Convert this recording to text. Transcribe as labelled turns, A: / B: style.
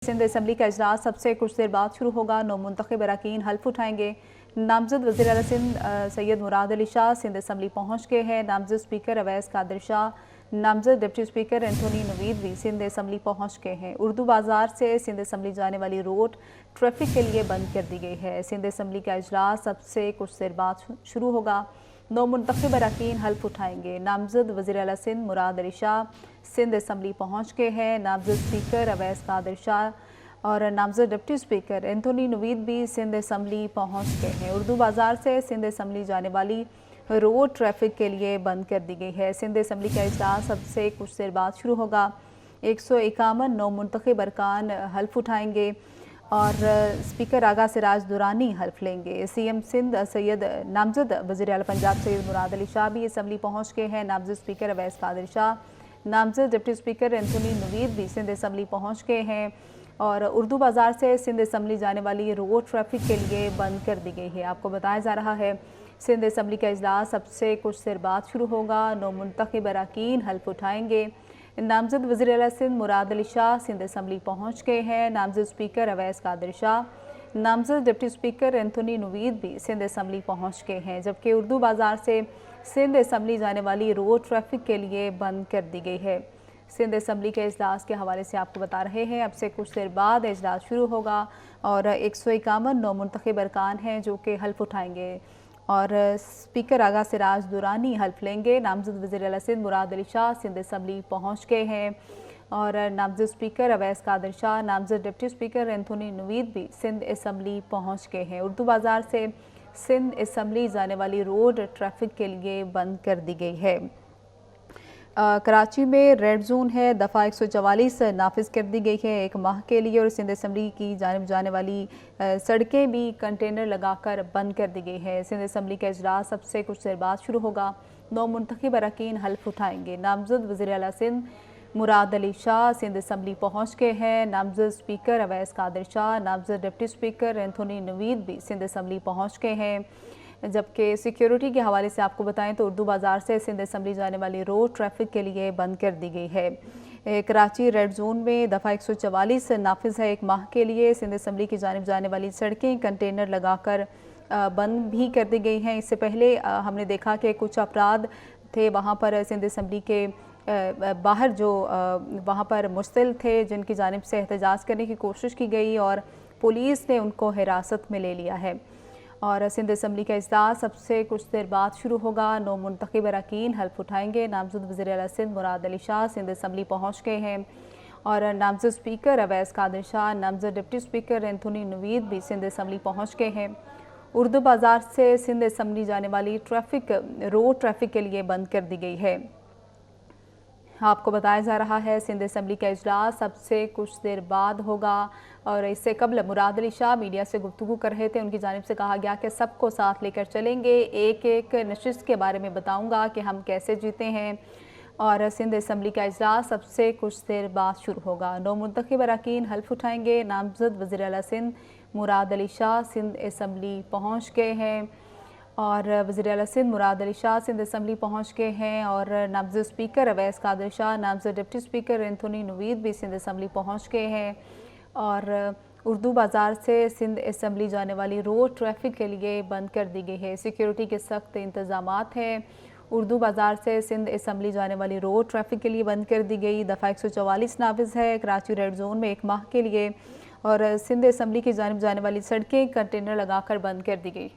A: Sindh assembly का इजलास सबसे कुछ देर बाद शुरू होगा। नौ मुंतखब अरकान हल्फ उठाएंगे। नामजद वज़ीर आला सिंध सैयद मुराद अली शाह सिंध असम्बली पहुँच गए हैं। नामजद स्पीकर अवैस कादिर शाह, नामजद डिप्टी स्पीकर एंथोनी नवीद भी सिंध असम्बली पहुँच गए हैं। उर्दू बाजार से सिंध असम्बली जाने वाली रोड ट्रैफिक के लिए बंद कर दी गई है। सिंध असम्बली का इजलास सबसे कुछ देर बाद शुरू होगा। नौ मुंतखब अरकान हल्फ उठाएंगे। नामजद वज़ीर आला सिंध मुराद अली शाह सिंध असम्बली पहुँच गए हैं। नामजद स्पीकर अवैस कादिर शाह और नामजद डिप्टी स्पीकर एंथोनी नवीद भी सिंध असम्बली पहुँच गए हैं। उर्दू बाजार से सिंध असम्बली जाने वाली रोड ट्रैफिक के लिए बंद कर दी गई है। सिंध असम्बली का इजलास सबसे कुछ देर बाद शुरू होगा। 151 नौ मुंतखब अरकान हल्फ उठाएंगे और स्पीकर आगा सिराज दुरानी हल्फ लेंगे। सीएम सिंध सैयद नामजद वज़ीर आला पंजाब सैयद मुराद अली शाह भी असम्बली पहुँच गए हैं। नामजद स्पीकर अवैस कादिर शाह, नामजद डिप्टी स्पीकर एंथोनी नवीद भी सिंध असम्बली पहुँच गए हैं और उर्दू बाजार से सिंध असम्बली जाने वाली रोड ट्रैफिक के लिए बंद कर दी गई है। आपको बताया जा रहा है सिंध असम्बली का इजलास सबसे कुछ देर बाद शुरू होगा। नौ मुंतखब अरकान हल्फ उठाएंगे। नामजद वज़ीर आला सिंध मुराद अली शाह सिंध असम्बली पहुँच गए हैं। नामजद स्पीकर अवैस कादिर शाह, नामजद डिप्टी स्पीकर एंथोनी नवीद भी सिंध असम्बली पहुँच गए हैं, जबकि उर्दू बाजार से सिंध असम्बली जाने वाली रोड ट्रैफिक के लिए बंद कर दी गई है। सिंध असम्बली के इजलास के हवाले से आपको बता रहे हैं, अब से कुछ देर बाद इजलास शुरू होगा और 151 नौ मुंतखब अरकान हैं जो कि हल्फ उठाएंगे और स्पीकर आगा सिराज दुरानी हल्फ लेंगे। नामजद वज़ीर आला सिंध मुराद अली शाह सिंध असम्बली पहुँच गए हैं और नामजद स्पीकर अवैस कादिर शाह, नामजद डिप्टी स्पीकर एंथोनी नवीद भी सिंध असम्बली पहुँच गए हैं। उर्दू बाजार से सिंध असम्बली जाने वाली रोड ट्रैफिक के लिए बंद कर दी गई है। कराची में रेड जोन है। दफ़ा 144 नाफिज कर दी गई है 1 माह के लिए और सिंध असम्बली की जानिब जाने वाली सड़कें भी कंटेनर लगाकर बंद कर दी गई है। सिंध असम्बली का इजलास सबसे कुछ देर बाद शुरू होगा। 9 मुंतखब अरकान हल्फ उठाएंगे। नामजद वज़ीर आला सिंध मुराद अली शाह सिंध असम्बली पहुँच गए हैं। नामजद स्पीकर अवैस कादिर शाह, नामजद डिप्टी स्पीकर एंथोनी नवीद भी सिंध असम्बली पहुँच गए हैं, जबकि सिक्योरिटी के हवाले से आपको बताएं तो उर्दू बाजार से सिंध असम्बली जाने वाली रोड ट्रैफिक के लिए बंद कर दी गई है। कराची रेड जोन में दफ़ा 144 नाफिज है 1 माह के लिए। सिंध असम्बली की जानिब जाने वाली सड़कें कंटेनर लगाकर बंद भी कर दी गई हैं। इससे पहले हमने देखा कि कुछ अफराद थे वहाँ पर सिंध असम्बली के बाहर जो वहाँ पर मुश्तिल थे, जिनकी जानिब से एहतजाज करने की कोशिश की गई और पुलिस ने उनको हिरासत में ले लिया है। और सिंध असम्बली का इजलास सबसे कुछ देर बाद शुरू होगा। 9 मुंतखब अरकान हल्फ उठाएंगे। नामजद वज़ीर आला सिंध मुराद अली शाह सिंध असम्बली पहुँच गए हैं और नामजद स्पीकर अवैस कादिर शाह, नामजद डिप्टी स्पीकर एंथोनी नवीद भी सिंध असम्बली पहुँच गए हैं। उर्दू बाजार से सिंध असम्बली जाने वाली रोड ट्रैफिक के लिए बंद कर दी गई है। आपको बताया जा रहा है सिंध असम्बली का इजलास सबसे कुछ देर बाद होगा और इससे कबल मुराद अली शाह मीडिया से गुफ्तगू कर रहे थे। उनकी जानिब से कहा गया कि सबको साथ लेकर चलेंगे, एक एक नशिस्त के बारे में बताऊंगा कि हम कैसे जीते हैं और सिंध असम्बली का इजलास सबसे कुछ देर बाद शुरू होगा। 9 मुंतखब अरकान हल्फ उठाएंगे। नामजद वज़ीर आला सिंध मुराद अली शाह सिंध असम्बली पहुँच गए हैं और वज़ीर आला सिंध मुराद अली शाह सिंध असम्बली पहुँच गए हैं और नामजद स्पीकर अवैस कादिर शाह, नामजद डिप्टी स्पीकर एंथोनी नवीद भी सिंध असम्बली पहुँच गए हैं और उर्दू बाजार से सिंध असम्बली जाने वाली रोड ट्रैफिक के लिए बंद कर दी गई है। सिक्योरिटी के सख्त इंतजामात हैं। उर्दू बाजार से सिंध असम्बली जाने वाली रोड ट्रैफिक के लिए बंद कर दी गई। दफ़ा 144 नाफिज है कराची रेड जोन में 1 माह के लिए और सिंध असम्बली की जानिब जाने वाली सड़कें कंटेनर लगाकर बंद कर दी गई।